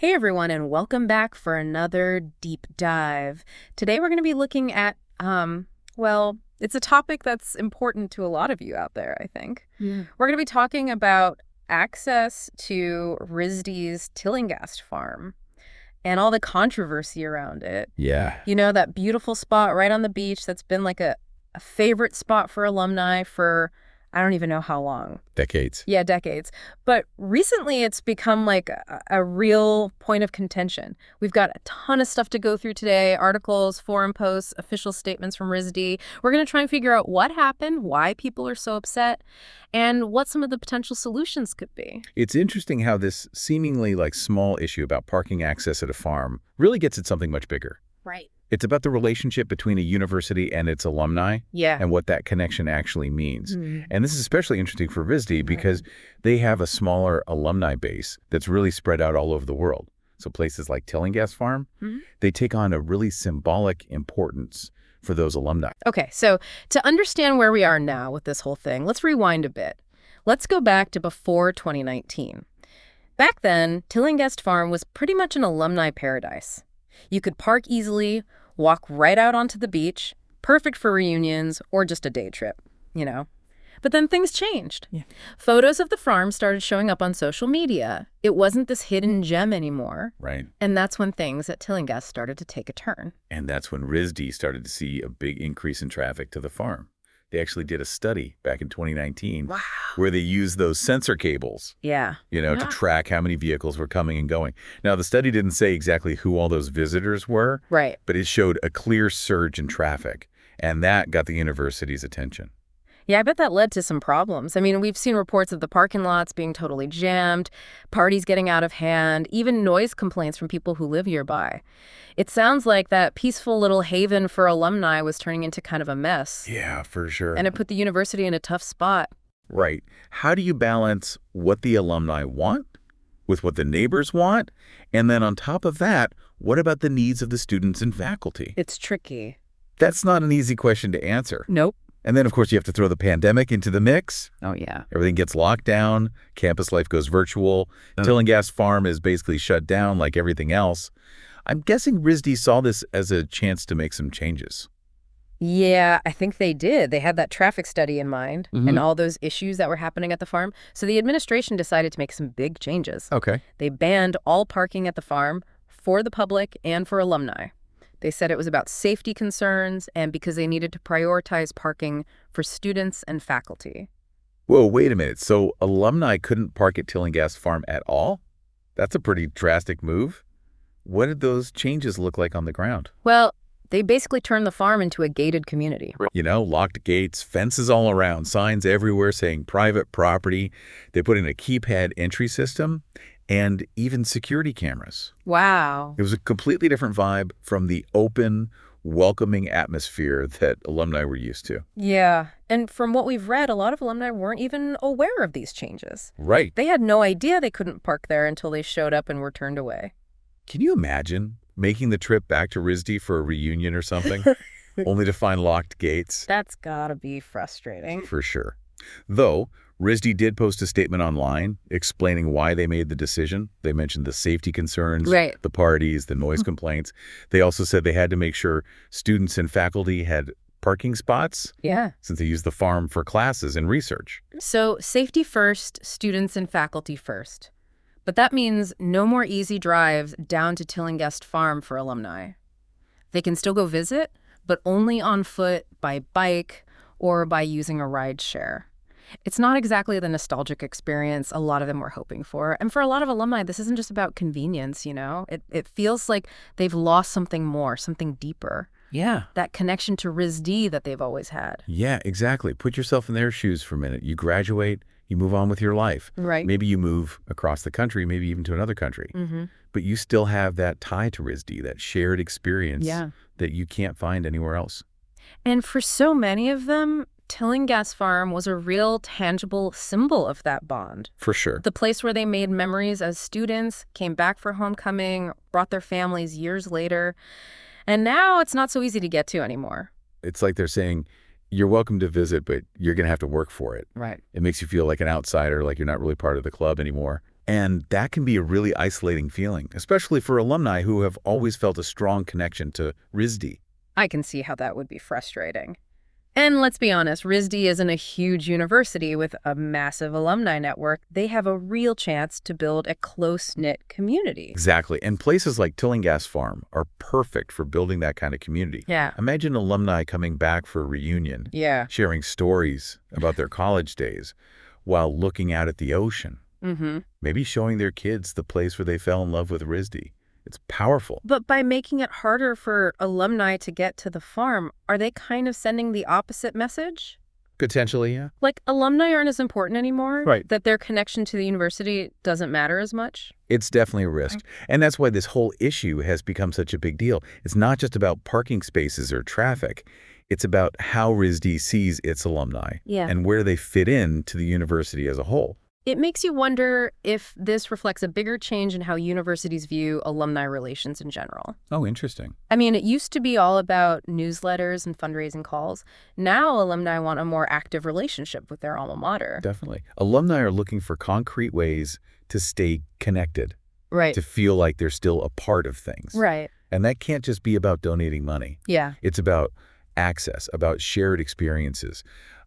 Hey everyone, and welcome back for another deep dive. Today we're going to be looking at, well, it's a topic that's important to a lot of you out there, I think. Yeah. We're going to be talking about access to RISD's Tillingast farm and all the controversy around it. Yeah. You know, that beautiful spot right on the beach that's been like a favorite spot for alumni for I don't even know how long. Decades. Yeah, decades. But recently it's become like a real point of contention. We've got a ton of stuff to go through today, articles, forum posts, official statements from RISD. We're going to try and figure out what happened, why people are so upset, and what some of the potential solutions could be. It's interesting how this seemingly small issue about parking access at a farm really gets at something much bigger. Right. It's about the relationship between a university and its alumni and what that connection actually means. And this is especially interesting for RISD because they have a smaller alumni base that's really spread out all over the world. So places like Tillingast Farm, they take on a really symbolic importance for those alumni. Okay, so to understand where we are now with this whole thing, let's rewind a bit. Let's go back to before 2019. Back then, Tillingast Farm was pretty much an alumni paradise. You could park easily, walk right out onto the beach, perfect for reunions or just a day trip, you know. But then things changed. Yeah. Photos of the farm started showing up on social media. It wasn't this hidden gem anymore. Right. And that's when things at Tillingast started to take a turn. And that's when RISD started to see a big increase in traffic to the farm. They actually did a study back in 2019 where they used those sensor cables, Yeah. to track how many vehicles were coming and going. Now, the study didn't say exactly who all those visitors were, Right. but it showed a clear surge in traffic, and that got the university's attention. Yeah, I bet that led to some problems. I mean, we've seen reports of the parking lots being totally jammed, parties getting out of hand, even noise complaints from people who live nearby. It sounds like that peaceful little haven for alumni was turning into kind of a mess. Yeah, for sure. And it put the university in a tough spot. Right. How do you balance what the alumni want with what the neighbors want? And then on top of that, what about the needs of the students and faculty? It's tricky. That's not an easy question to answer. Nope. And then, of course, you have to throw the pandemic into the mix. Oh, yeah. Everything gets locked down. Campus life goes virtual. Tillingast Farm is basically shut down like everything else. I'm guessing RISD saw this as a chance to make some changes. Yeah, I think they did. They had that traffic study in mind and all those issues that were happening at the farm. So the administration decided to make some big changes. Okay. They banned all parking at the farm for the public and for alumni. They said it was about safety concerns and because they needed to prioritize parking for students and faculty. Whoa, wait a minute. So alumni couldn't park at Tillingast Farm at all? That's a pretty drastic move. What did those changes look like on the ground? Well, they basically turned the farm into a gated community. Locked gates, fences all around, signs everywhere saying private property. They put in a keypad entry system and even security cameras. Wow. It was a completely different vibe from the open, welcoming atmosphere that alumni were used to. Yeah. And from what we've read, a lot of alumni weren't even aware of these changes. Right. They had no idea they couldn't park there until they showed up and were turned away. Can you imagine making the trip back to RISD for a reunion or something, only to find locked gates? That's gotta be frustrating. For sure. Though, RISD did post a statement online explaining why they made the decision. They mentioned the safety concerns, the parties, the noise complaints. They also said they had to make sure students and faculty had parking spots. Yeah. Since they use the farm for classes and research. So safety first, students and faculty first. But that means no more easy drives down to Tillingast Farm for alumni. They can still go visit, but only on foot, by bike, or by using a ride share. It's not exactly the nostalgic experience a lot of them were hoping for. And for a lot of alumni, this isn't just about convenience, It feels like they've lost something more, something deeper. Yeah. That connection to RISD that they've always had. Yeah, exactly. Put yourself in their shoes for a minute. You graduate, you move on with your life. Right. Maybe you move across the country, maybe even to another country. But you still have that tie to RISD, that shared experience that you can't find anywhere else. And for so many of them, Tillingast Farm was a real, tangible symbol of that bond. For sure. The place where they made memories as students, came back for homecoming, brought their families years later. And now it's not so easy to get to anymore. It's like they're saying, you're welcome to visit, but you're going to have to work for it. Right. It makes you feel like an outsider, like you're not really part of the club anymore. And that can be a really isolating feeling, especially for alumni who have always felt a strong connection to RISD. I can see how that would be frustrating. And let's be honest, RISD isn't a huge university with a massive alumni network. They have a real chance to build a close-knit community. Exactly. And places like Tillingast Farm are perfect for building that kind of community. Yeah. Imagine alumni coming back for a reunion, sharing stories about their college days while looking out at the ocean. Maybe showing their kids the place where they fell in love with RISD. It's powerful. But by making it harder for alumni to get to the farm, are they kind of sending the opposite message? Potentially, yeah. Like, alumni aren't as important anymore? Right. That their connection to the university doesn't matter as much? It's definitely a risk. And that's why this whole issue has become such a big deal. It's not just about parking spaces or traffic. It's about how RISD sees its alumni and where they fit in to the university as a whole. It makes you wonder if this reflects a bigger change in how universities view alumni relations in general. Oh, interesting. I mean, it used to be all about newsletters and fundraising calls. Now alumni want a more active relationship with their alma mater. Definitely. Alumni are looking for concrete ways to stay connected. Right. To feel like they're still a part of things. Right. And that can't just be about donating money. Yeah. It's about access, about shared experiences,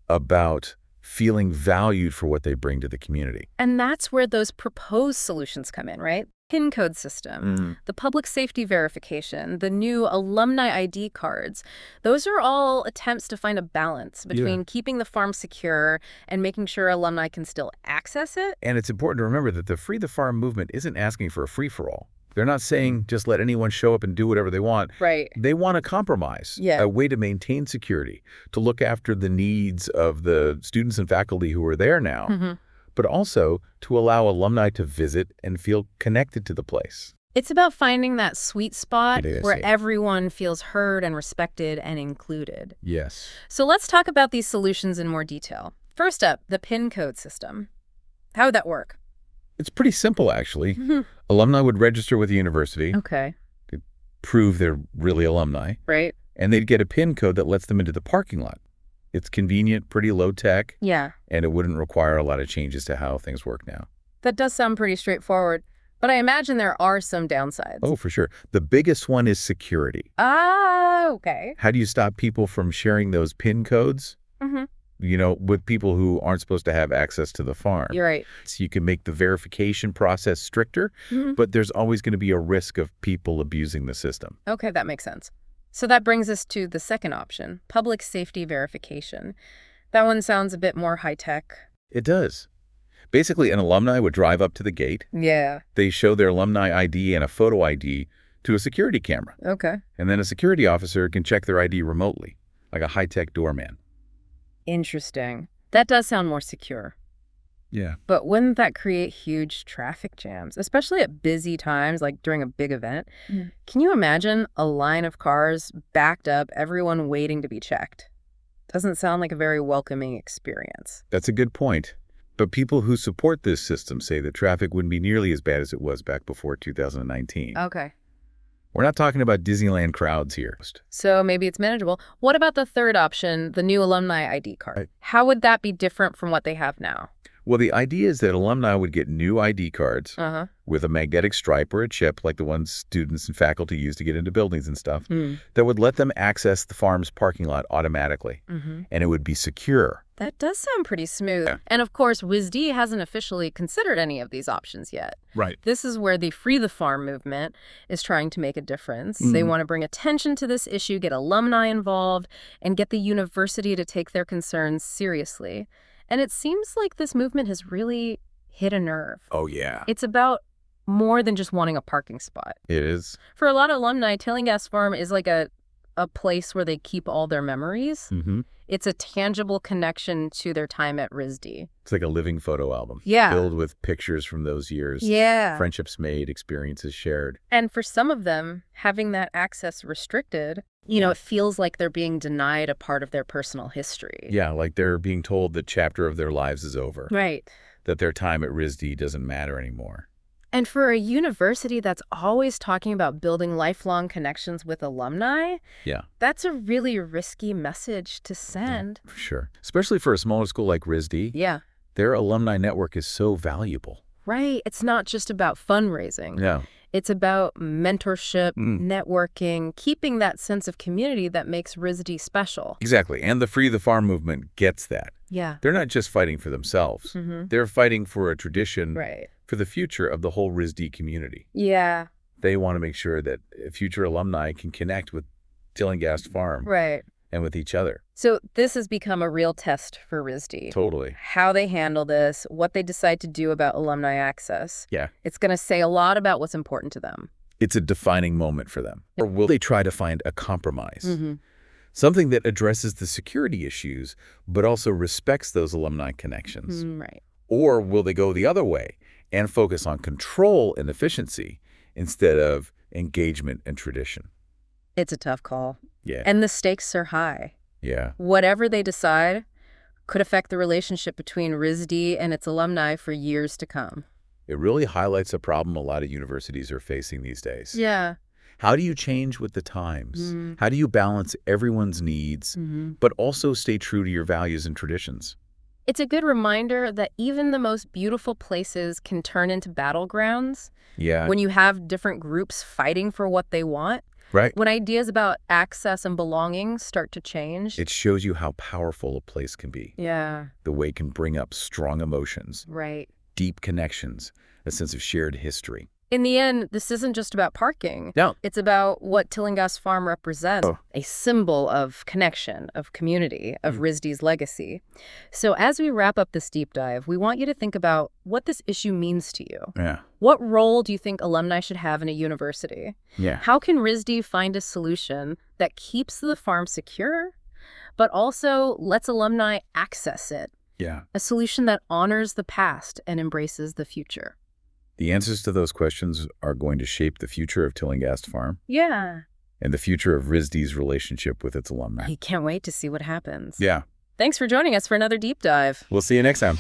about feeling valued for what they bring to the community. And that's where those proposed solutions come in, right? PIN code system, the public safety verification, the new alumni ID cards. Those are all attempts to find a balance between keeping the farm secure and making sure alumni can still access it. And it's important to remember that the Free the Farm movement isn't asking for a free-for-all. They're not saying just let anyone show up and do whatever they want. Right. They want a compromise, a way to maintain security, to look after the needs of the students and faculty who are there now, but also to allow alumni to visit and feel connected to the place. It's about finding that sweet spot where everyone feels heard and respected and included. Yes. So let's talk about these solutions in more detail. First up, the PIN code system. How would that work? It's pretty simple, actually. Alumni would register with the university. Okay. To prove they're really alumni. Right. And they'd get a PIN code that lets them into the parking lot. It's convenient, pretty low tech. Yeah. And it wouldn't require a lot of changes to how things work now. That does sound pretty straightforward. But I imagine there are some downsides. Oh, for sure. The biggest one is security. Ah, okay. How do you stop people from sharing those PIN codes? You know, with people who aren't supposed to have access to the farm. You're right. So you can make the verification process stricter, but there's always going to be a risk of people abusing the system. Okay, that makes sense. So that brings us to the second option, public safety verification. That one sounds a bit more high-tech. It does. Basically, an alumni would drive up to the gate. Yeah. They show their alumni ID and a photo ID to a security camera. Okay. And then a security officer can check their ID remotely, like a high-tech doorman. Interesting. That does sound more secure. Yeah. But wouldn't that create huge traffic jams, especially at busy times, like during a big event? Can you imagine a line of cars backed up, everyone waiting to be checked? Doesn't sound like a very welcoming experience. That's a good point. But people who support this system say that traffic wouldn't be nearly as bad as it was back before 2019. Okay. We're not talking about Disneyland crowds here. So maybe it's manageable. What about the third option, the new alumni ID card? Right. How would that be different from what they have now? Well, the idea is that alumni would get new ID cards with a magnetic stripe or a chip like the ones students and faculty use to get into buildings and stuff that would let them access the farm's parking lot automatically. And it would be secure. That does sound pretty smooth. Yeah. And of course, WISD hasn't officially considered any of these options yet. Right. This is where the Free the Farm movement is trying to make a difference. They want to bring attention to this issue, get alumni involved, and get the university to take their concerns seriously. And it seems like this movement has really hit a nerve. Oh, yeah. It's about more than just wanting a parking spot. It is. For a lot of alumni, Tillingast Farm is like a place where they keep all their memories. It's a tangible connection to their time at RISD. It's like a living photo album. Yeah. Filled with pictures from those years. Yeah. Friendships made, experiences shared. And for some of them, having that access restricted, you know, it feels like they're being denied a part of their personal history. Yeah, like they're being told the chapter of their lives is over. Right. That their time at RISD doesn't matter anymore. And for a university that's always talking about building lifelong connections with alumni, that's a really risky message to send. Yeah, for sure. Especially for a smaller school like RISD. Yeah. Their alumni network is so valuable. Right. It's not just about fundraising. No. It's about mentorship, networking, keeping that sense of community that makes RISD special. Exactly. And the Free the Farm movement gets that. Yeah. They're not just fighting for themselves. They're fighting for a tradition, Right. for the future of the whole RISD community. Yeah. They want to make sure that future alumni can connect with Tillingast Farm. Right. And with each other. So this has become a real test for RISD. Totally. How they handle this, what they decide to do about alumni access. Yeah. It's going to say a lot about what's important to them. It's a defining moment for them. Or will they try to find a compromise? Something that addresses the security issues, but also respects those alumni connections. Right. Or will they go the other way and focus on control and efficiency instead of engagement and tradition? It's a tough call. Yeah. And the stakes are high. Yeah. Whatever they decide could affect the relationship between RISD and its alumni for years to come. It really highlights a problem a lot of universities are facing these days. Yeah. How do you change with the times? How do you balance everyone's needs, but also stay true to your values and traditions? It's a good reminder that even the most beautiful places can turn into battlegrounds. Yeah. When you have different groups fighting for what they want. Right. When ideas about access and belonging start to change. It shows you how powerful a place can be. Yeah. The way it can bring up strong emotions. Right. Deep connections, a sense of shared history. In the end, this isn't just about parking. No. It's about what Tillingast Farm represents, a symbol of connection, of community, of RISD's legacy. So as we wrap up this deep dive, we want you to think about what this issue means to you. Yeah. What role do you think alumni should have in a university? Yeah. How can RISD find a solution that keeps the farm secure, but also lets alumni access it? Yeah. A solution that honors the past and embraces the future. The answers to those questions are going to shape the future of Tillingast Farm. Yeah. And the future of RISD's relationship with its alumni. I can't wait to see what happens. Yeah. Thanks for joining us for another deep dive. We'll see you next time.